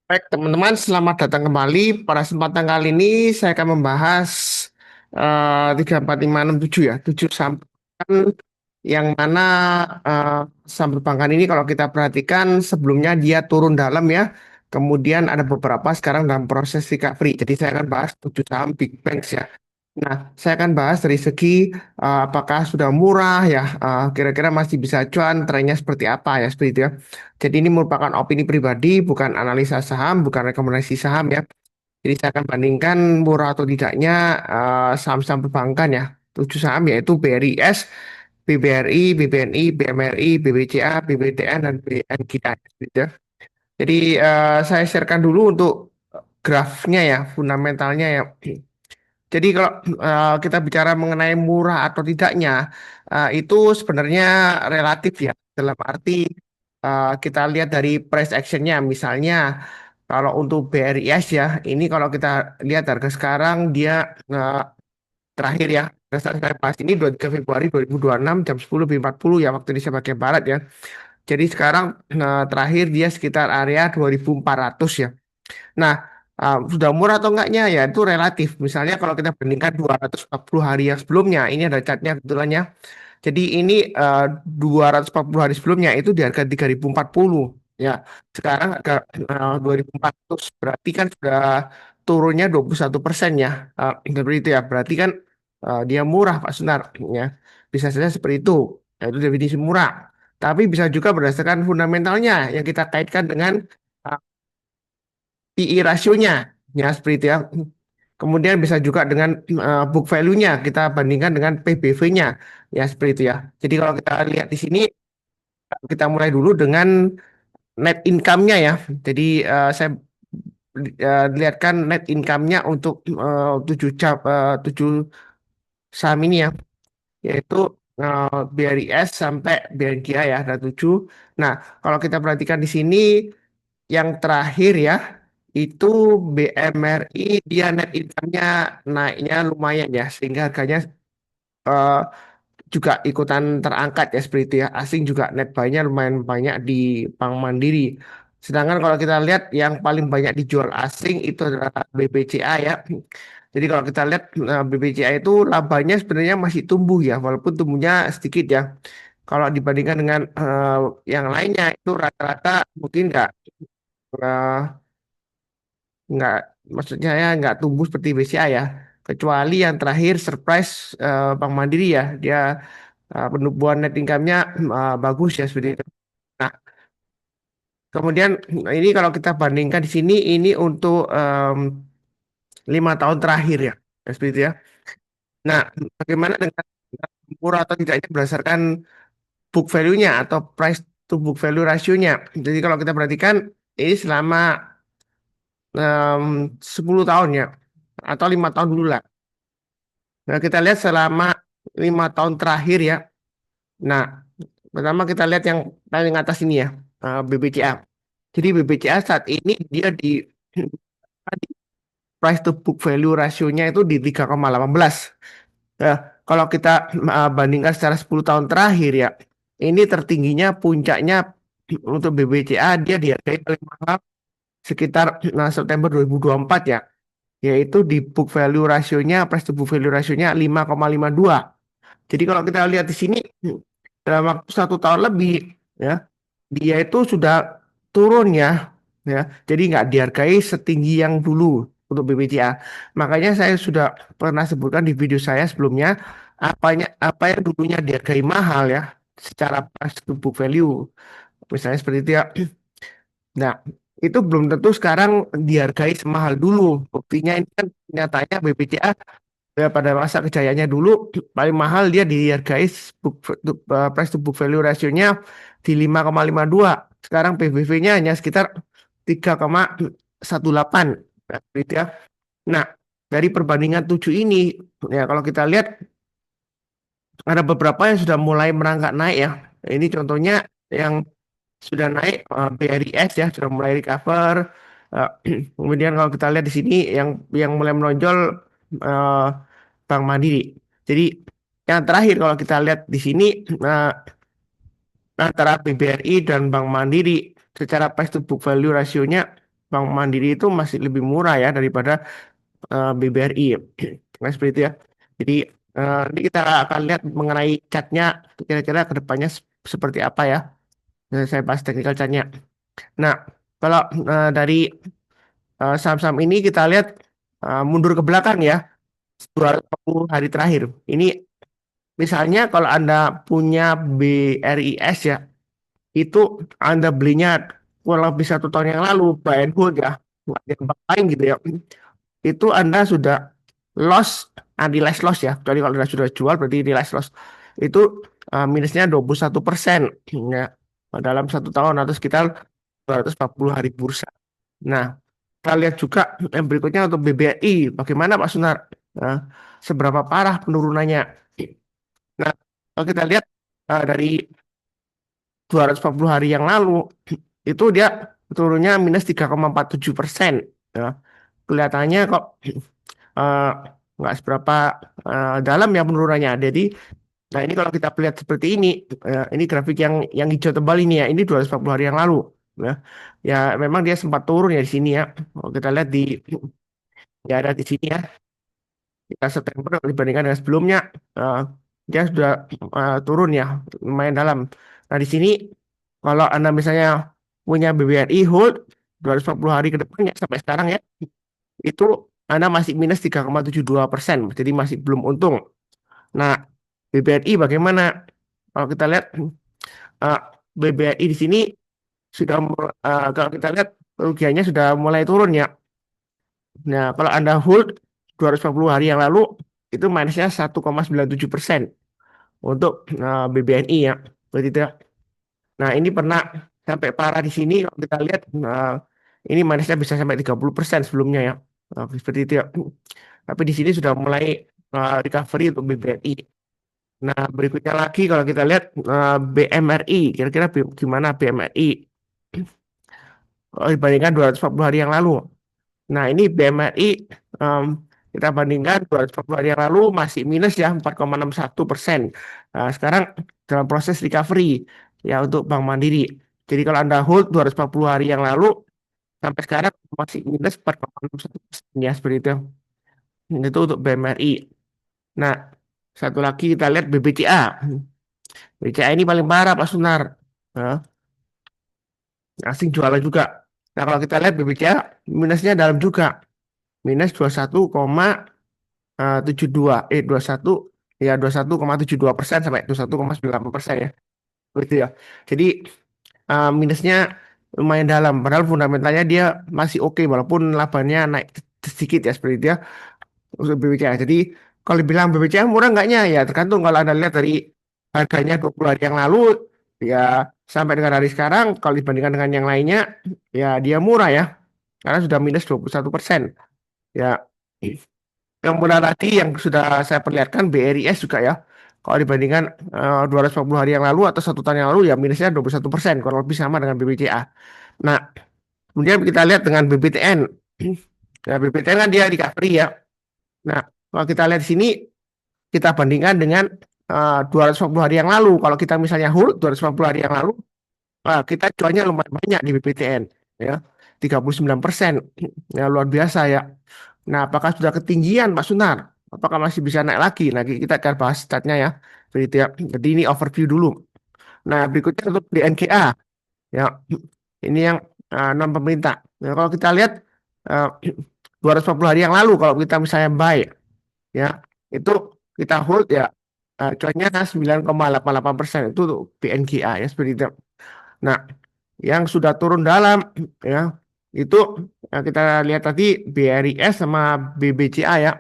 Baik, teman-teman, selamat datang kembali. Pada kesempatan kali ini saya akan membahas 3, 4, 5, 6, 7 ya. 7 saham perbankan yang mana saham perbankan ini kalau kita perhatikan sebelumnya dia turun dalam ya. Kemudian ada beberapa sekarang dalam proses recovery. Jadi saya akan bahas 7 saham big banks ya. Nah, saya akan bahas dari segi apakah sudah murah ya, kira-kira masih bisa cuan, trennya seperti apa ya, seperti itu ya. Jadi ini merupakan opini pribadi, bukan analisa saham, bukan rekomendasi saham ya. Jadi saya akan bandingkan murah atau tidaknya saham-saham perbankan ya. 7 saham yaitu BRIS, BBRI, BBNI, BMRI, BBCA, BBTN, dan BNKITA. Gitu ya. Jadi saya sharekan dulu untuk grafnya ya, fundamentalnya ya. Jadi kalau kita bicara mengenai murah atau tidaknya, itu sebenarnya relatif ya. Dalam arti kita lihat dari price actionnya, misalnya kalau untuk BRIS ya, ini kalau kita lihat harga sekarang dia eh, terakhir ya, berdasarkan saya bahas ini 23 Februari 2026 jam 10.40 ya waktu Indonesia bagian Barat ya. Jadi sekarang terakhir dia sekitar area 2.400 ya. Nah, sudah murah atau enggaknya ya itu relatif. Misalnya kalau kita bandingkan 240 hari yang sebelumnya, ini ada catnya kebetulan ya. Jadi ini 240 hari sebelumnya itu di harga 3.040 ya. Sekarang harga 2.400 berarti kan sudah turunnya 21% ya. Seperti itu ya. Berarti kan dia murah Pak Sunar ya. Bisa saja seperti itu. Ya, itu definisi murah. Tapi bisa juga berdasarkan fundamentalnya yang kita kaitkan dengan uh, PI rasionya ya seperti itu ya. Kemudian bisa juga dengan book value-nya kita bandingkan dengan PBV-nya ya seperti itu ya. Jadi kalau kita lihat di sini kita mulai dulu dengan net income-nya ya. Jadi saya lihatkan net income-nya untuk 7 saham ini ya, yaitu BRIS sampai BNKA ya ada 7. Nah, kalau kita perhatikan di sini yang terakhir ya, itu BMRI dia net income-nya naiknya lumayan ya, sehingga harganya eh, juga ikutan terangkat ya seperti itu ya. Asing juga net buy-nya lumayan banyak di Bank Mandiri. Sedangkan kalau kita lihat yang paling banyak dijual asing itu adalah BBCA ya. Jadi kalau kita lihat BBCA itu labanya sebenarnya masih tumbuh ya, walaupun tumbuhnya sedikit ya. Kalau dibandingkan dengan yang lainnya itu rata-rata mungkin eh, nggak maksudnya ya nggak tumbuh seperti BCA ya, kecuali yang terakhir surprise Bank Mandiri ya, dia penumbuhan net income-nya bagus ya seperti itu. Nah, kemudian ini kalau kita bandingkan di sini ini untuk 5 tahun terakhir ya, seperti itu ya. Nah, bagaimana dengan murah atau tidaknya berdasarkan book value-nya atau price to book value ratio-nya. Jadi kalau kita perhatikan ini selama 10 tahun ya, atau 5 tahun dulu lah. Nah, kita lihat selama 5 tahun terakhir ya. Nah, pertama kita lihat yang paling atas ini ya, BBCA. Jadi BBCA saat ini dia di price to book value rasionya itu di 3,18. Ya, kalau kita bandingkan secara 10 tahun terakhir ya, ini tertingginya puncaknya untuk BBCA dia dihargai paling mahal sekitar September 2024 ya, yaitu di book value rasionya, price to book value rasionya 5,52. Jadi kalau kita lihat di sini dalam waktu 1 tahun lebih ya, dia itu sudah turun ya. Jadi nggak dihargai setinggi yang dulu untuk BBCA. Makanya saya sudah pernah sebutkan di video saya sebelumnya apa yang dulunya dihargai mahal ya secara price to book value. Misalnya seperti itu ya. Nah, itu belum tentu sekarang dihargai semahal dulu. Buktinya ini kan nyatanya BBCA ya pada masa kejayaannya dulu paling mahal dia dihargai price to book value rasionya di 5,52. Sekarang PBV-nya hanya sekitar 3,18 gitu ya. Nah, dari perbandingan 7 ini ya kalau kita lihat ada beberapa yang sudah mulai merangkak naik ya. Ini contohnya yang sudah naik BRIS ya sudah mulai recover. Eh, Kemudian kalau kita lihat di sini yang mulai menonjol eh, Bank Mandiri. Jadi yang terakhir kalau kita lihat di sini eh, antara BBRI dan Bank Mandiri secara price to book value rasionya Bank Mandiri itu masih lebih murah ya daripada BBRI. Nah, seperti itu ya. Jadi nanti kita akan lihat mengenai catnya kira-kira ke depannya seperti apa ya. Saya bahas technical catnya. Nah, kalau dari saham-saham ini kita lihat mundur ke belakang ya, 240 hari terakhir. Ini misalnya kalau Anda punya BRIS ya, itu Anda belinya kurang lebih 1 tahun yang lalu, buy and hold ya, nggak ada yang bank lain gitu ya. Itu Anda sudah loss, unrealized loss ya. Jadi kalau Anda sudah jual berarti realized loss. Itu minusnya 21% ya, dalam 1 tahun atau sekitar 240 hari bursa. Nah, kita lihat juga yang berikutnya untuk BBRI. Bagaimana Pak Sunar? Nah, seberapa parah penurunannya? Nah, kalau kita lihat dari 240 hari yang lalu, itu dia turunnya minus 3,47%. Ya. Kelihatannya kok eh, nggak seberapa dalam ya penurunannya. Jadi, nah ini kalau kita lihat seperti ini grafik yang hijau tebal ini ya, ini 240 hari yang lalu. Ya, ya memang dia sempat turun ya di sini ya. Kalau kita lihat ya ada di sini ya, kita September dibandingkan dengan sebelumnya, eh, dia sudah turun ya, lumayan dalam. Nah di sini kalau Anda misalnya punya BBRI hold 240 hari ke depannya sampai sekarang ya, itu Anda masih minus 3,72%, jadi masih belum untung. Nah, BBRI bagaimana? Kalau kita lihat eh, BBRI di sini sudah kalau kita lihat kerugiannya sudah mulai turun ya. Nah, kalau Anda hold 240 hari yang lalu itu minusnya 1,97% untuk BBNI ya. Berarti itu ya. Nah, ini pernah sampai parah di sini kalau kita lihat ini minusnya bisa sampai 30% sebelumnya ya. Seperti itu ya. Tapi di sini sudah mulai recovery untuk BBNI. Nah, berikutnya lagi kalau kita lihat BMRI, kira-kira gimana BMRI dibandingkan 240 hari yang lalu. Nah, ini BMRI em, kita bandingkan 240 hari yang lalu masih minus ya 4,61%. Nah, sekarang dalam proses recovery ya untuk Bank Mandiri. Jadi kalau Anda hold 240 hari yang lalu sampai sekarang masih minus 4,61% ya seperti itu. Itu untuk BMRI. Nah, satu lagi kita lihat BBCA. BCA ini paling parah Pak Sunar. Nah, asing jualan juga. Nah, kalau kita lihat BBCA minusnya dalam juga. Minus 21,72 21 ya 21,72% sampai 21,90% ya gitu ya. Jadi minusnya lumayan dalam padahal fundamentalnya dia masih oke walaupun labanya naik sedikit ya seperti itu ya untuk BBCA. Jadi kalau dibilang BBCA murah enggaknya ya tergantung kalau Anda lihat dari harganya 20 hari yang lalu ya sampai dengan hari sekarang kalau dibandingkan dengan yang lainnya ya dia murah ya karena sudah minus 21% ya. Yang benar tadi yang sudah saya perlihatkan BRIS juga ya. Kalau dibandingkan 240 hari yang lalu atau 1 tahun yang lalu ya minusnya 21%, kurang lebih sama dengan BBCA. Nah, kemudian kita lihat dengan BBTN. Nah, BBTN kan dia recovery ya. Nah, kalau kita lihat di sini kita bandingkan dengan 240 hari yang lalu. Kalau kita misalnya hold 240 hari yang lalu, kita cuannya lumayan banyak di BBTN ya. 39%. Ya luar biasa ya. Nah, apakah sudah ketinggian Pak Sunar? Apakah masih bisa naik lagi? Nah, kita akan bahas statnya ya. Begitu ya. Jadi ini overview dulu. Nah, berikutnya untuk BNKA. Ya, ini yang non pemerintah. Nah, kalau kita lihat uh, 240 hari yang lalu, kalau kita misalnya buy, ya itu kita hold ya, cuannya 9,88% itu untuk BNKA ya seperti itu. Nah, yang sudah turun dalam ya itu kita lihat tadi BRIS sama BBCA ya.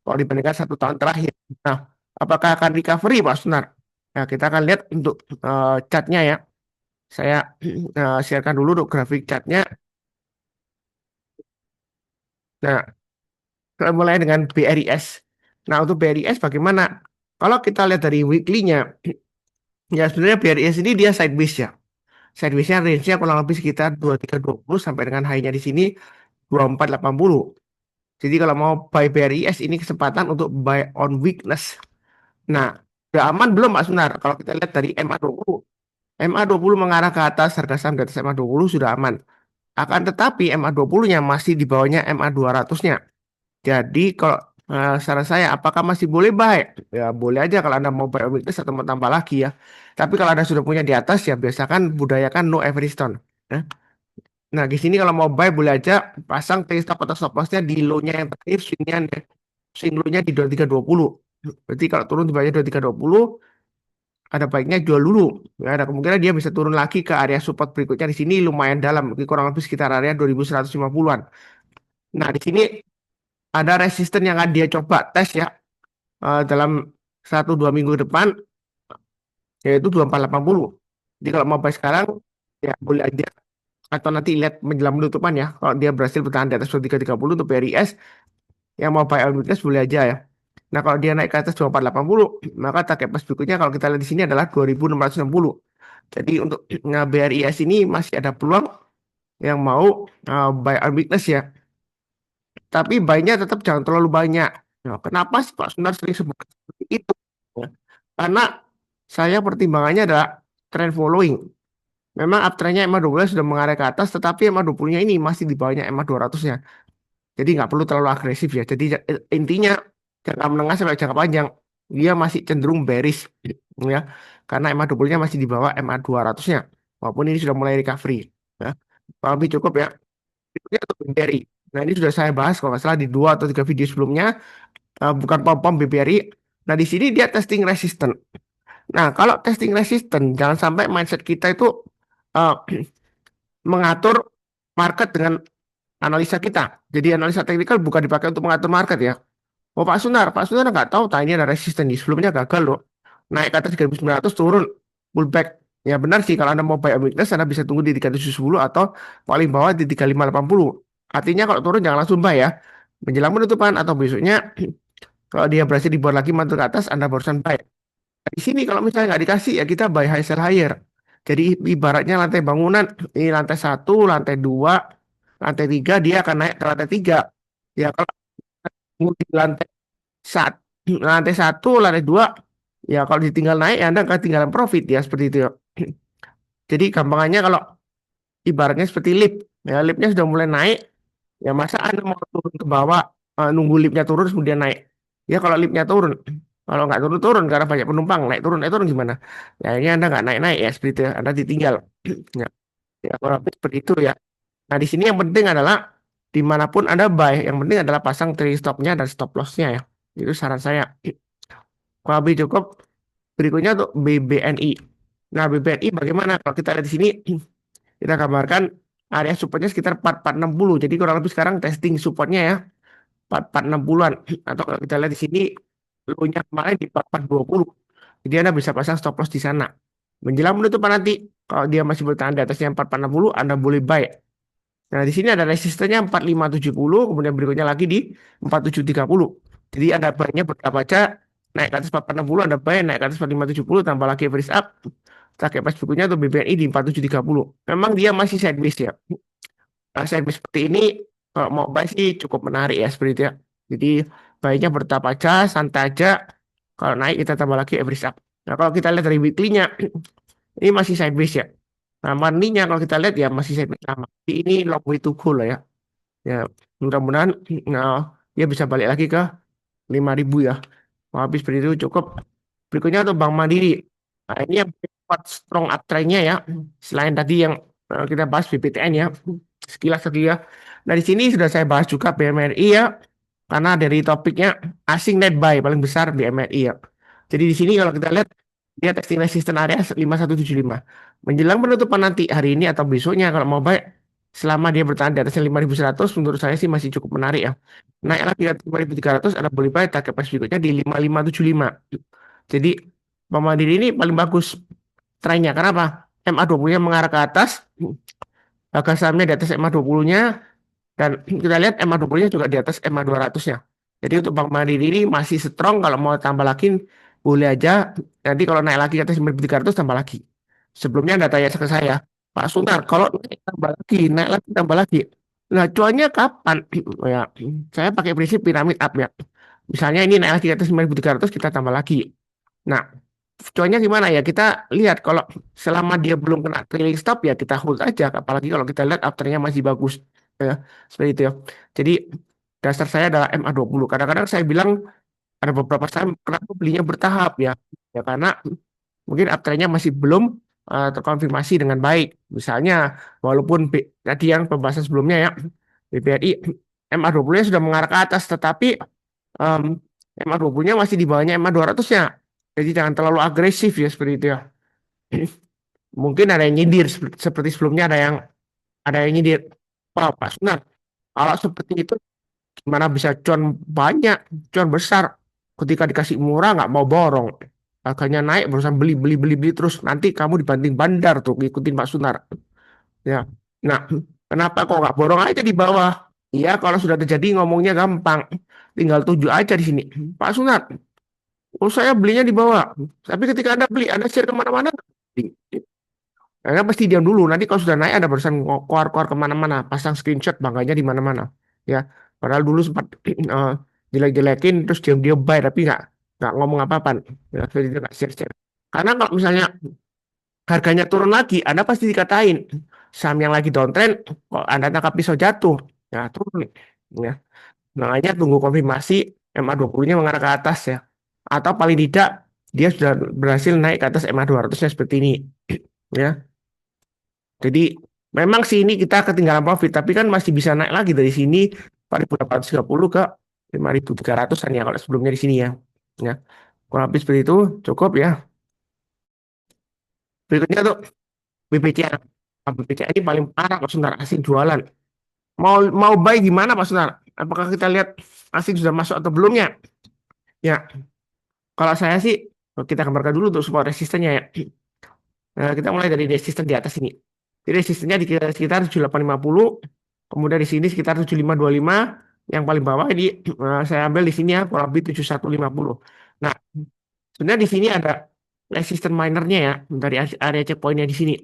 Kalau dibandingkan 1 tahun terakhir. Nah, apakah akan recovery, Pak Sunar? Nah, kita akan lihat untuk chartnya ya. Saya sharekan dulu untuk grafik chartnya. Nah, kita mulai dengan BRIS. Nah, untuk BRIS bagaimana? Kalau kita lihat dari weekly-nya, ya sebenarnya BRIS ini dia sideways ya. Sideways-nya range-nya kurang lebih sekitar 2320 sampai dengan high-nya di sini 2480. Jadi kalau mau buy BRIS ini kesempatan untuk buy on weakness. Nah, udah aman belum Pak Sunar? Kalau kita lihat dari MA20. MA20 mengarah ke atas, harga saham di atas MA20 sudah aman. Akan tetapi MA20-nya masih di bawahnya MA200-nya. Jadi kalau saran saya, apakah masih boleh buy? Ya boleh aja kalau Anda mau buy on weakness atau mau tambah lagi ya. Tapi kalau Anda sudah punya di atas ya biasakan budayakan no every stone. Ya. Nah di sini kalau mau buy boleh aja pasang trade stop atau stop loss-nya di low-nya yang terakhir, swing low-nya di 2320. Berarti kalau turun di bawahnya 2320, ada baiknya jual dulu. Ya, ada kemungkinan dia bisa turun lagi ke area support berikutnya di sini lumayan dalam, kurang lebih sekitar area 2150-an. Nah, di sini ada resisten yang akan dia coba tes ya dalam 1-2 minggu depan, yaitu 2480. Jadi kalau mau buy sekarang ya boleh aja, atau nanti lihat menjelang penutupan ya. Kalau dia berhasil bertahan di atas 2330 untuk BRIS, yang mau buy on weakness boleh aja ya. Nah, kalau dia naik ke atas 2480, maka target pas berikutnya kalau kita lihat di sini adalah 2660. Jadi untuk BRIS ini masih ada peluang yang mau buy on weakness ya. Tapi buy-nya tetap jangan terlalu banyak. Nah, kenapa sih Pak Sunar sering sebut seperti itu? Ya. Karena saya pertimbangannya adalah trend following. Memang uptrendnya MA12 sudah mengarah ke atas, tetapi MA20-nya ini masih di bawahnya MA200-nya. Jadi nggak perlu terlalu agresif ya. Jadi intinya jangka menengah sampai jangka panjang dia masih cenderung bearish ya. Karena MA20-nya masih di bawah MA200-nya. Walaupun ini sudah mulai recovery ya. Tapi cukup ya. Ini untuk BBRI. Nah, ini sudah saya bahas kalau nggak salah di 2 atau 3 video sebelumnya. Bukan pom-pom BBRI. Nah, di sini dia testing resistant. Nah, kalau testing resistant, jangan sampai mindset kita itu uh, mengatur market dengan analisa kita. Jadi analisa teknikal bukan dipakai untuk mengatur market ya. Oh Pak Sunar nggak tahu, ini ada resisten nih. Sebelumnya gagal loh. Naik ke atas 3.900 turun, pullback. Ya benar sih, kalau Anda mau buy on weakness, Anda bisa tunggu di 3710 atau paling bawah di 3580. Artinya kalau turun jangan langsung buy ya. Menjelang penutupan atau besoknya, kalau dia berhasil dibuat lagi mantul ke atas, Anda barusan buy. Di sini kalau misalnya nggak dikasih, ya kita buy high sell higher. Jadi ibaratnya lantai bangunan, ini lantai 1, lantai 2, lantai 3, dia akan naik ke lantai 3. Ya kalau di lantai 1, lantai 2, ya kalau ditinggal naik ya Anda ketinggalan profit ya seperti itu ya. Jadi gampangannya kalau ibaratnya seperti lift, ya liftnya sudah mulai naik, ya masa Anda mau turun ke bawah, nunggu liftnya turun terus kemudian naik. Ya kalau liftnya turun, kalau nggak turun-turun karena banyak penumpang, naik turun gimana? Ya ini Anda nggak naik-naik ya seperti itu ya. Anda ditinggal. Ya, ya kurang lebih seperti itu ya. Nah di sini yang penting adalah dimanapun Anda buy, yang penting adalah pasang trailing stopnya dan stop lossnya ya. Itu saran saya. Kurang lebih cukup. Berikutnya untuk BBNI. Nah, BBNI bagaimana? Kalau kita lihat di sini, kita gambarkan area supportnya sekitar 4460. Jadi kurang lebih sekarang testing supportnya ya, 4460-an. Atau kalau kita lihat di sini, low-nya kemarin di 4420. Jadi Anda bisa pasang stop loss di sana. Menjelang penutupan nanti, kalau dia masih bertahan di atasnya 4460, Anda boleh buy. Nah, di sini ada resistennya 4570, kemudian berikutnya lagi di 4730. Jadi ada banyak berbaca naik ke atas 4460, ada buy, naik ke atas 4570, tambah lagi average up. Target price berikutnya untuk BBNI di 4730. Memang dia masih sideways ya. Nah, sideways seperti ini, kalau mau buy sih cukup menarik ya seperti itu ya. Jadi baiknya bertahap aja, santai aja. Kalau naik kita tambah lagi average up. Nah, kalau kita lihat dari weekly-nya, ini masih sideways ya. Nah, monthly-nya kalau kita lihat ya masih sideways sama. Jadi ini long way to go lah ya. Ya, mudah-mudahan nah, dia bisa balik lagi ke 5.000 ya. Mau habis seperti itu cukup. Berikutnya untuk Bank Mandiri. Nah, ini yang kuat strong uptrend-nya ya. Selain tadi yang kita bahas BPTN ya. Sekilas tadi ya. Nah, di sini sudah saya bahas juga BMRI ya. Karena dari topiknya asing net buy paling besar BMRI ya. Jadi di sini kalau kita lihat dia testing resistance area 5175. Menjelang penutupan nanti hari ini atau besoknya kalau mau buy selama dia bertahan di atasnya 5100 menurut saya sih masih cukup menarik ya. Naik lagi ke 5300 ada boleh buy target price berikutnya di 5575. Jadi Bank Mandiri ini paling bagus trennya. Kenapa? MA20-nya mengarah ke atas, harga sahamnya di atas MA20-nya, dan kita lihat MA20-nya juga di atas MA200-nya. Jadi untuk Bank Mandiri ini masih strong, kalau mau tambah lagi boleh aja. Nanti kalau naik lagi ke atas 9300 tambah lagi. Sebelumnya Anda tanya ke saya, Pak Sunar, kalau naik lagi tambah lagi. Nah, cuannya kapan? Ya, saya pakai prinsip piramid up ya. Misalnya ini naik lagi ke atas 9300 kita tambah lagi. Nah, cuannya gimana ya? Kita lihat kalau selama dia belum kena trailing stop ya kita hold aja. Apalagi kalau kita lihat afternya masih bagus. Ya, seperti itu ya. Jadi dasar saya adalah MA20. Kadang-kadang saya bilang ada beberapa saham kenapa belinya bertahap ya. Ya karena mungkin uptrendnya masih belum terkonfirmasi dengan baik. Misalnya, walaupun tadi yang pembahasan sebelumnya ya, BBRI MA20-nya sudah mengarah ke atas, tetapi em, MA20-nya masih di bawahnya MA200-nya. Jadi jangan terlalu agresif ya seperti itu ya. Mungkin ada yang nyindir seperti sebelumnya ada yang nyindir. Wah, Pak Sunar, kalau seperti itu gimana bisa cuan banyak, cuan besar. Ketika dikasih murah nggak mau borong. Harganya naik berusaha beli beli beli beli terus nanti kamu dibanting bandar tuh ngikutin Pak Sunar. Ya. Nah, kenapa kok nggak borong aja di bawah? Iya, kalau sudah terjadi ngomongnya gampang. Tinggal tuju aja di sini. Pak Sunar, oh saya belinya di bawah. Tapi ketika Anda beli, Anda share kemana-mana. Anda pasti diam dulu. Nanti kalau sudah naik, Anda barusan keluar-keluar kemana-mana. Pasang screenshot bangganya di mana-mana. Ya, padahal dulu sempat jelek-jelekin, terus diam-diam buy, tapi nggak ngomong apa-apa. Ya, jadi dia nggak share-share. Karena kalau misalnya harganya turun lagi, Anda pasti dikatain saham yang lagi downtrend, kok Anda tangkap pisau jatuh. Ya, turun. Ya, makanya tunggu konfirmasi MA20-nya mengarah ke atas ya. Atau paling tidak, dia sudah berhasil naik ke atas MA200-nya seperti ini. Ya. Jadi memang sih ini kita ketinggalan profit, tapi kan masih bisa naik lagi dari sini 4.830 ke 5.300-an ya kalau sebelumnya di sini ya. Ya, kurang lebih seperti itu cukup ya. Berikutnya tuh BBCA. Nah, BBCA ini paling parah Pak Sunar asing jualan. Mau mau buy gimana Pak Sunar? Apakah kita lihat asing sudah masuk atau belumnya? Ya, kalau saya sih kita gambarkan dulu untuk support resistennya ya. Nah, kita mulai dari resisten di atas ini. Jadi resistennya di sekitar 7850, kemudian di sini sekitar 7525, yang paling bawah ini saya ambil di sini ya kurang lebih 7150. Nah, sebenarnya di sini ada resisten minernya ya dari area checkpointnya di sini.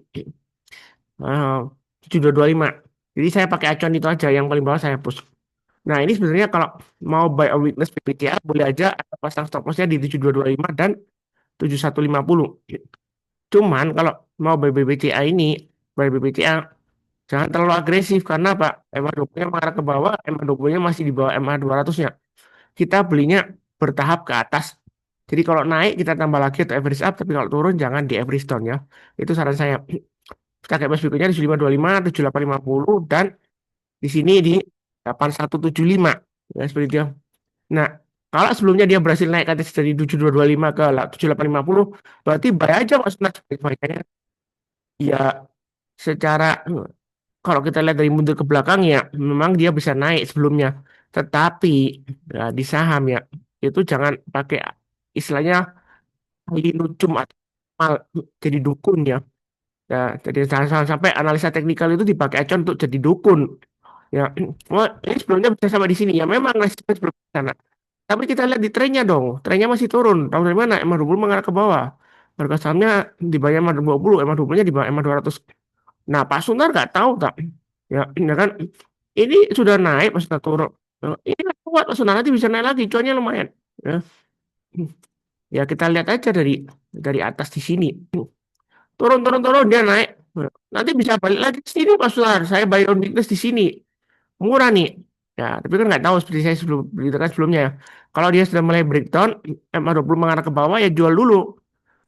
7225. Jadi saya pakai acuan itu aja yang paling bawah saya push. Nah, ini sebenarnya kalau mau buy a weakness PPCA boleh aja pasang stop lossnya di 7225 dan 7150. Cuman kalau mau buy BBCA ini, buy BBCA jangan terlalu agresif karena Pak MA20-nya mengarah ke bawah, MA20-nya masih di bawah MA200-nya. Kita belinya bertahap ke atas. Jadi kalau naik kita tambah lagi atau average up, tapi kalau turun jangan di average down ya. Itu saran saya. Target price berikutnya di 7525, 7850 dan di sini di 8175. Ya seperti itu. Nah, kalau sebelumnya dia berhasil naik ke atas dari 7225 ke 7850, berarti buy aja Mas Nas. Ya secara kalau kita lihat dari mundur ke belakang ya memang dia bisa naik sebelumnya. Tetapi ya, di saham ya itu jangan pakai istilahnya nucum atau mal jadi dukun ya. Ya, jadi jangan sampai analisa teknikal itu dipakai acuan untuk jadi dukun. Ya, wah, ini sebelumnya bisa sampai di sini ya. Memang resisten sebelum ke sana. Tapi kita lihat di trennya dong. Trennya masih turun. Tahu dari mana? MA20 mengarah ke bawah. Harga sahamnya di bawah MA20, MA20-nya di bawah MA200. Nah, Pak Sunar nggak tahu tak? Ya, ini kan ini sudah naik, Pak Sunar turun. Ini nggak kuat, Pak Sunar nanti bisa naik lagi. Cuannya lumayan. Ya, ya kita lihat aja dari atas di sini. Turun, turun, turun, dia naik. Nanti bisa balik lagi ke sini, Pak Sunar. Saya buy on weakness di sini. Murah nih. Ya, tapi kan nggak tahu seperti saya sebelum beritakan sebelumnya ya. Kalau dia sudah mulai breakdown, MA20 mengarah ke bawah ya jual dulu.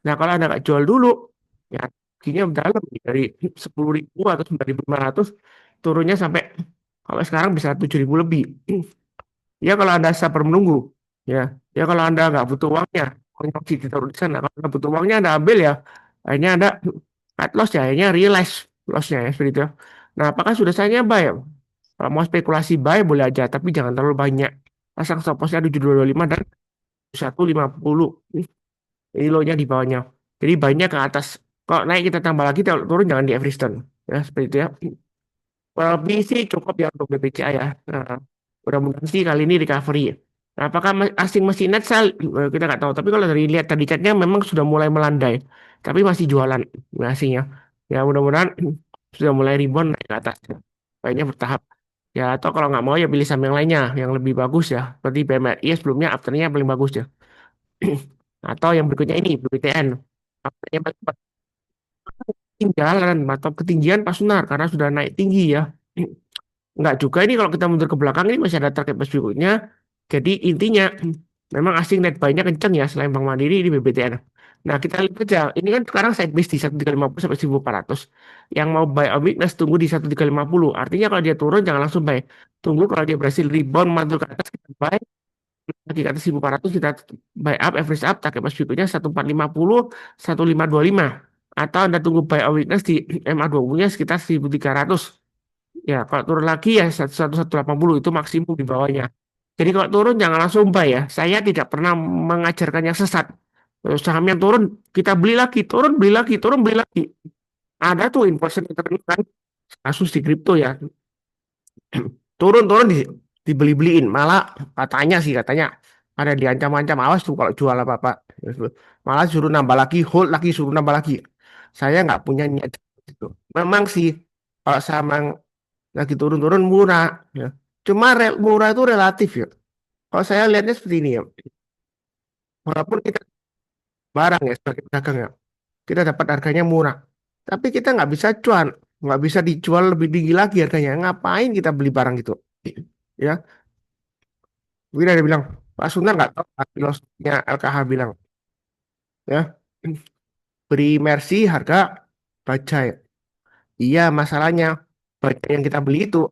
Nah, kalau Anda nggak jual dulu, ya giginya dalam dari 10.000 atau 9.500 turunnya sampai kalau sekarang bisa 7.000 lebih. Ya kalau Anda sabar menunggu, ya. Ya kalau Anda nggak butuh uangnya, uangnya masih ditaruh di sana. Kalau Anda butuh uangnya Anda ambil ya. Akhirnya Anda cut loss ya, akhirnya realize lossnya ya seperti itu. Nah, apakah sudah saya buy? Kalau mau spekulasi buy boleh aja, tapi jangan terlalu banyak. Pasang stop lossnya 7225 dan 150. Ini low-nya di bawahnya. Jadi banyak ke atas. Kalau naik kita tambah lagi, kalau turun jangan di average down. Ya, seperti itu ya. Kurang lebih sih cukup ya untuk BPCA ya. Nah, mudah-mudahan sih kali ini recovery. Nah, apakah asing masih net sell? Kita nggak tahu. Tapi kalau dari lihat tadi chatnya memang sudah mulai melandai. Tapi masih jualan asingnya. Ya mudah-mudahan sudah mulai rebound naik ke atas. Kayaknya bertahap. Ya atau kalau nggak mau ya pilih saham yang lainnya yang lebih bagus ya. Seperti BMRI sebelumnya afternya paling bagus ya. Atau yang berikutnya ini, BBTN. Yang ketinggian atau ketinggian Pak Sunar karena sudah naik tinggi ya. Enggak juga ini kalau kita mundur ke belakang ini masih ada target bus berikutnya. Jadi intinya memang asing net buy-nya kenceng ya selain Bank Mandiri ini BBTN. Nah kita lihat aja ini kan sekarang side base di 1350 sampai 1400. Yang mau buy on weakness tunggu di 1350. Artinya kalau dia turun jangan langsung buy. Tunggu kalau dia berhasil rebound mantul ke atas kita buy. Lagi ke atas 1400 kita buy up average up target bus berikutnya 1450 1525. Atau Anda tunggu buy on weakness di MA20-nya sekitar 1300. Ya, kalau turun lagi ya 1180 itu maksimum di bawahnya. Jadi kalau turun jangan langsung buy ya. Saya tidak pernah mengajarkan yang sesat. Saham yang turun kita beli lagi, turun beli lagi, turun beli lagi. Ada tuh investor tertentu kan kasus di kripto ya. Turun-turun dibeli-beliin. Malah katanya ada diancam-ancam awas tuh kalau jual apa-apa. Malah suruh nambah lagi, hold lagi, suruh nambah lagi. Saya nggak punya niat itu. Memang sih kalau sama lagi turun-turun murah ya. Cuma murah itu relatif ya. Kalau saya lihatnya seperti ini ya. Walaupun kita barang ya sebagai pedagang ya, kita dapat harganya murah. Tapi kita nggak bisa cuan, nggak bisa dijual lebih tinggi lagi harganya. Ngapain kita beli barang gitu? Ya, mungkin ada bilang, Pak Sunar nggak tahu filosofinya LKH bilang ya, beri Mercy harga bajai. Iya, masalahnya bajai yang kita beli itu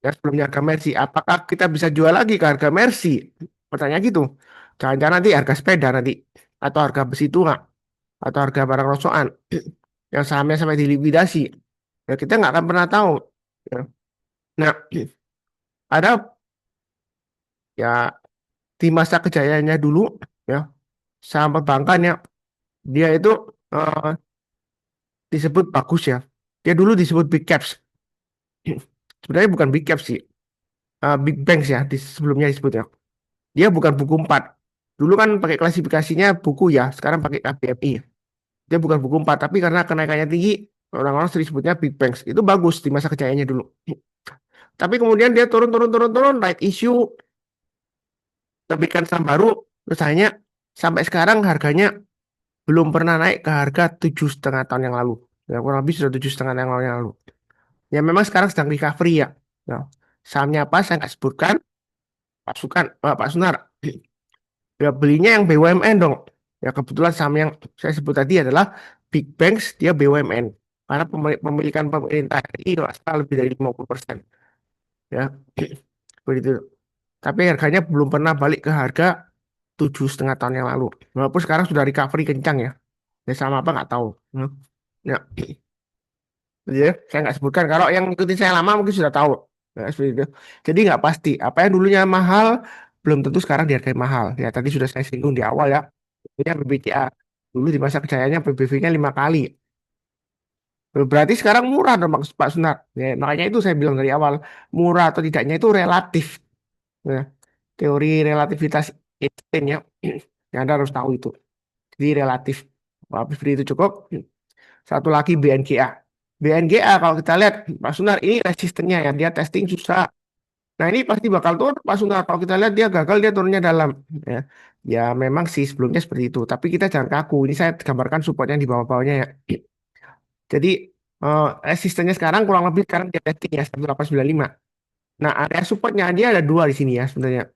ya sebelumnya harga Mercy, apakah kita bisa jual lagi ke harga Mercy? Pertanyaan gitu. Jangan-jangan nanti harga sepeda nanti atau harga besi tua atau harga barang rosokan yang sahamnya sampai dilikuidasi. Ya kita nggak akan pernah tahu. Ya. Nah, ada ya di masa kejayaannya dulu ya saham perbankan ya dia itu eh, disebut bagus ya. Dia dulu disebut big caps. Sebenarnya bukan big caps sih. Big banks ya di sebelumnya disebutnya. Dia bukan buku 4. Dulu kan pakai klasifikasinya buku ya, sekarang pakai KPMI. Dia bukan buku 4 tapi karena kenaikannya tinggi, orang-orang sering sebutnya big banks. Itu bagus di masa kejayaannya dulu. Tapi kemudian dia turun, turun, turun, turun, right issue, terbitkan saham baru, terus hanya sampai sekarang harganya belum pernah naik ke harga 7,5 tahun yang lalu. Ya, kurang lebih sudah 7,5 tahun yang lalu. Ya memang sekarang sedang recovery ya. Ya. Sahamnya apa saya nggak sebutkan. Pak Sunar. Ya belinya yang BUMN dong. Ya kebetulan saham yang saya sebut tadi adalah Big Banks, dia BUMN. Karena pemilikan pemerintah RI kalau nggak salah lebih dari 50%. Ya, begitu. Tapi harganya belum pernah balik ke harga 7,5 tahun yang lalu. Walaupun sekarang sudah recovery kencang ya. Ya sama apa nggak tahu. Hmm. Ya, ya, saya nggak sebutkan. Kalau yang ikutin saya lama mungkin sudah tahu. Ya, seperti itu. Jadi nggak pasti. Apa yang dulunya mahal belum tentu sekarang dihargai mahal. Ya tadi sudah saya singgung di awal ya. Ini BBCA. Dulu di masa kejayaannya PBV-nya 5 kali. Berarti sekarang murah dong Pak Sunar. Ya, makanya itu saya bilang dari awal. Murah atau tidaknya itu relatif. Ya, teori relativitas Einstein ya. Ya, Anda harus tahu itu. Jadi relatif. Habis beri itu cukup. Satu lagi BNGA. BNGA kalau kita lihat Pak Sunar ini resistennya ya. Dia testing susah. Nah ini pasti bakal turun Pak Sunar. Kalau kita lihat dia gagal dia turunnya dalam. Ya, ya memang sih sebelumnya seperti itu. Tapi kita jangan kaku. Ini saya gambarkan supportnya di bawah-bawahnya ya. Jadi resistennya sekarang kurang lebih sekarang dia testing ya 1895. Nah area supportnya dia ada dua di sini ya sebenarnya.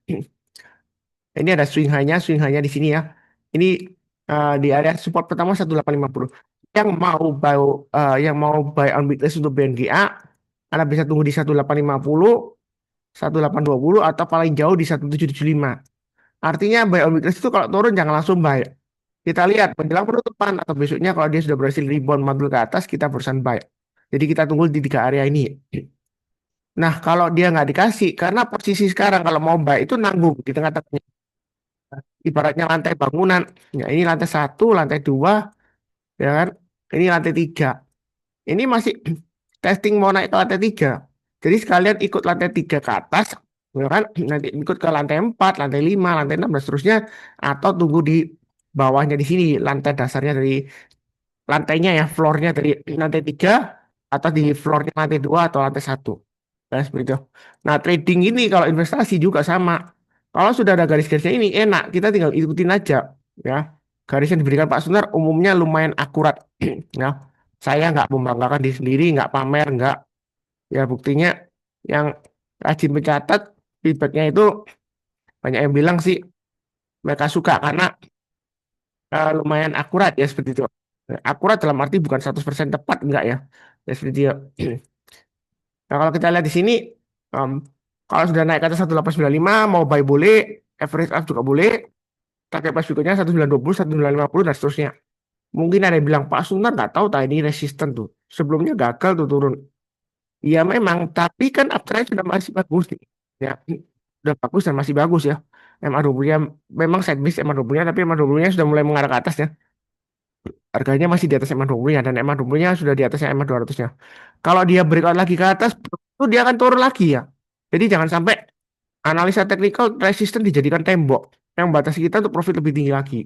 Ini ada swing high-nya di sini ya. Ini di area support pertama 1850. Yang mau buy on weakness untuk BNGA, Anda bisa tunggu di 1850, 1820 atau paling jauh di 1775. Artinya buy on weakness itu kalau turun jangan langsung buy. Kita lihat menjelang penutupan atau besoknya kalau dia sudah berhasil rebound mantul ke atas kita barusan buy. Jadi kita tunggu di tiga area ini. Nah, kalau dia nggak dikasih, karena posisi sekarang kalau mau buy itu nanggung di tengah-tengah. Ibaratnya lantai bangunan. Ya, ini lantai satu, lantai dua, ya kan? Ini lantai tiga. Ini masih testing mau naik ke lantai tiga. Jadi sekalian ikut lantai tiga ke atas, ya kan? Nanti ikut ke lantai empat, lantai lima, lantai enam, dan seterusnya. Atau tunggu di bawahnya di sini, lantai dasarnya dari lantainya ya, floornya dari lantai tiga, atau di floornya lantai dua atau lantai satu. Nah, seperti itu. Nah, trading ini kalau investasi juga sama. Kalau sudah ada garis-garisnya ini enak, kita tinggal ikutin aja, ya. garis yang diberikan Pak Sunar umumnya lumayan akurat. Nah, saya nggak membanggakan diri sendiri, nggak pamer, nggak. Ya buktinya yang rajin mencatat feedbacknya itu banyak yang bilang sih mereka suka karena lumayan akurat ya seperti itu. Akurat dalam arti bukan 100% tepat enggak ya. Ya seperti itu. Nah, kalau kita lihat di sini em, kalau sudah naik ke atas 1895 mau buy boleh, average up juga boleh, target price berikutnya 1920, 1950 dan seterusnya. Mungkin ada yang bilang Pak Sunar nggak tahu tak ini resisten tuh. Sebelumnya gagal tuh turun. Iya memang, tapi kan uptrend sudah masih bagus nih. Ya, sudah bagus dan masih bagus ya. MA20-nya memang sideways MA20-nya, tapi MA20-nya sudah mulai mengarah ke atas ya. Harganya masih di atas MA20-nya dan MA20-nya sudah di atasnya MA200-nya. Kalau dia breakout lagi ke atas, itu dia akan turun lagi ya. Jadi jangan sampai analisa teknikal resisten dijadikan tembok yang membatasi kita untuk profit lebih tinggi lagi.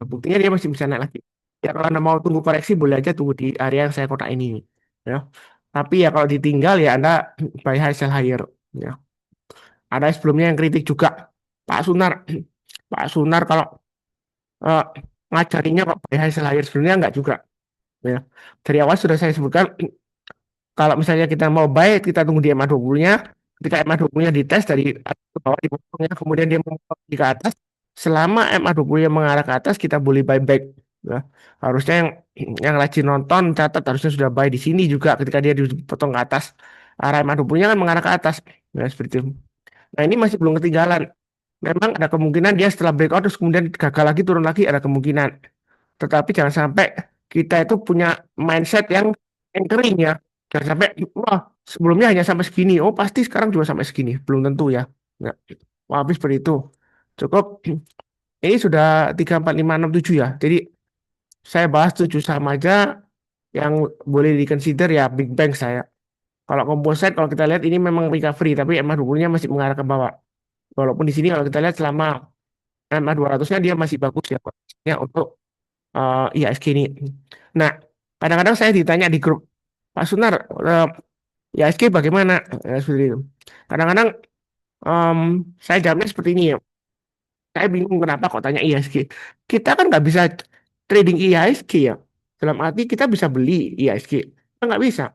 Buktinya dia masih bisa naik lagi. Ya kalau Anda mau tunggu koreksi boleh aja tunggu di area yang saya kotak ini. Ya. Tapi ya kalau ditinggal ya Anda buy high sell higher. Ya. Ada sebelumnya yang kritik juga Pak Sunar. Pak Sunar kalau eh, ngajarinya kok buy high sell higher sebenarnya enggak juga. Ya. Dari awal sudah saya sebutkan kalau misalnya kita mau buy kita tunggu di MA20-nya. Ketika MA20-nya dites dari atas ke bawah dipotongnya kemudian dia mau ke atas. Selama MA20 yang mengarah ke atas kita boleh buy back. Ya. Harusnya yang rajin nonton catat harusnya sudah buy di sini juga ketika dia dipotong ke atas. Arah MA20-nya kan mengarah ke atas. Ya, seperti itu. Nah ini masih belum ketinggalan. Memang ada kemungkinan dia setelah breakout terus kemudian gagal lagi turun lagi ada kemungkinan. Tetapi jangan sampai kita itu punya mindset yang anchoring ya. Jangan sampai wah sebelumnya hanya sampai segini. Oh pasti sekarang juga sampai segini. Belum tentu ya. Nggak. Wah, habis seperti itu. Cukup. Ini sudah 3, 4, 5, 6, 7 ya. Jadi saya bahas 7 saham aja yang boleh di-consider ya Big Bang saya. Kalau composite kalau kita lihat ini memang recovery tapi MA20-nya masih mengarah ke bawah. Walaupun di sini kalau kita lihat selama MA200-nya dia masih bagus ya untuk IHSG ini. Nah, kadang-kadang saya ditanya di grup, Pak Sunar, IHSG bagaimana? Seperti itu. Kadang-kadang em, saya jawabnya seperti ini ya. Saya bingung kenapa kok tanya IHSG. Kita kan nggak bisa trading IHSG ya. Dalam arti kita bisa beli IHSG. Kita nggak bisa.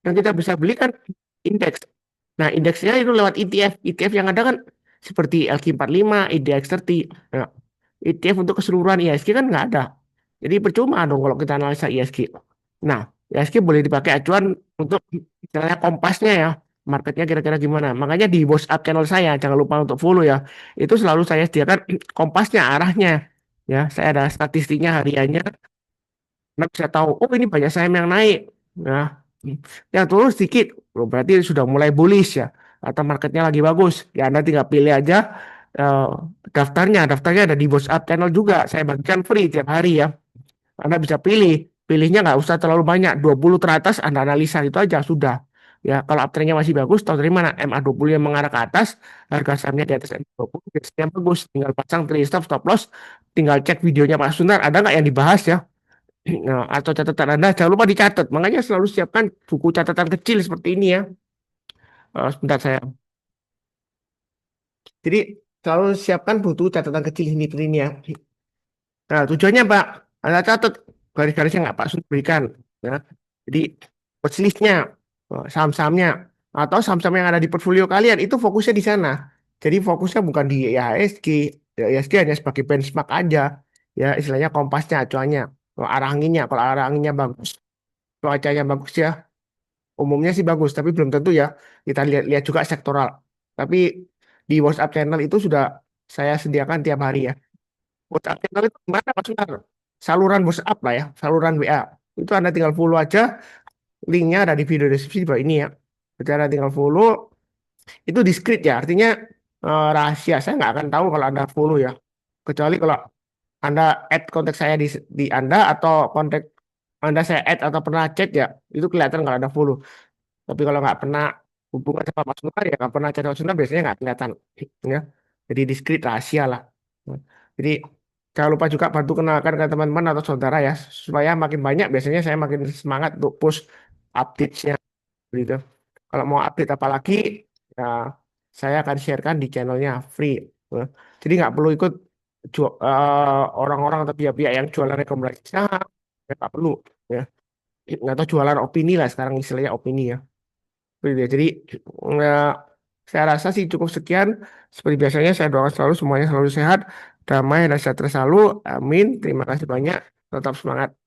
Yang kita bisa beli kan indeks. Nah, indeksnya itu lewat ETF. ETF yang ada kan seperti LQ45, IDX30. Nah, ETF untuk keseluruhan IHSG kan nggak ada. Jadi percuma dong kalau kita analisa IHSG. Nah, IHSG boleh dipakai acuan untuk misalnya kompasnya ya. Marketnya kira-kira gimana. Makanya di WhatsApp channel saya, jangan lupa untuk follow ya. Itu selalu saya sediakan kompasnya, arahnya. Ya, saya ada statistiknya hariannya. Anda bisa tahu, oh ini banyak saham yang naik. Nah, yang turun sedikit, oh, berarti sudah mulai bullish ya. Atau marketnya lagi bagus. Ya Anda tinggal pilih aja eh, daftarnya. Daftarnya ada di WhatsApp channel juga. Saya bagikan free tiap hari ya. Anda bisa pilih. Pilihnya nggak usah terlalu banyak. 20 teratas Anda analisa itu aja sudah. Ya, kalau uptrendnya masih bagus, tahu dari mana? MA20 yang mengarah ke atas, harga sahamnya di atas MA20, biasanya bagus. Tinggal pasang trade stop, stop loss, tinggal cek videonya Pak Sunar, ada nggak yang dibahas ya? Nah, atau catatan Anda jangan lupa dicatat. Makanya selalu siapkan buku catatan kecil seperti ini ya. Sebentar saya. Jadi selalu siapkan buku catatan kecil ini seperti ini ya. Nah, tujuannya Pak, Anda catat garis-garisnya nggak Pak Sun berikan. Ya. Jadi watchlist-nya, saham-sahamnya, atau saham-saham yang ada di portfolio kalian itu fokusnya di sana. Jadi fokusnya bukan di IHSG. Ya, IHSG hanya sebagai benchmark aja. Ya, istilahnya kompasnya, acuannya. Kalau arah anginnya, kalau arah anginnya bagus, cuacanya bagus ya, umumnya sih bagus, tapi belum tentu ya. Kita lihat juga sektoral. Tapi di WhatsApp channel itu sudah saya sediakan tiap hari ya. WhatsApp channel itu gimana Mas Sunar? Saluran WhatsApp lah ya, saluran WA. Itu Anda tinggal follow aja, linknya ada di video deskripsi di bawah ini ya. Jadi Anda tinggal follow, itu diskret ya, artinya rahasia. Saya nggak akan tahu kalau Anda follow ya. Kecuali kalau Anda add kontak saya di Anda atau kontak Anda saya add atau pernah chat ya, itu kelihatan kalau Anda follow. Tapi kalau nggak pernah hubungan sama Mas Sunar ya nggak pernah chat sama Mas Sunar biasanya nggak kelihatan. Ya. Jadi diskret rahasia lah. Jadi jangan lupa juga bantu kenalkan ke teman-teman atau saudara ya supaya makin banyak biasanya saya makin semangat untuk push update-nya gitu. Kalau mau update apa lagi ya saya akan sharekan di channelnya free. Ya. Jadi nggak perlu ikut. orang-orang atau pihak-pihak yang jualan rekomendasi saham, mereka perlu ya. Atau jualan opini lah sekarang istilahnya opini ya. Begitu ya. Jadi nggak, saya rasa sih cukup sekian. Seperti biasanya saya doakan selalu semuanya selalu sehat, damai dan sejahtera selalu. Amin. Terima kasih banyak. Tetap semangat.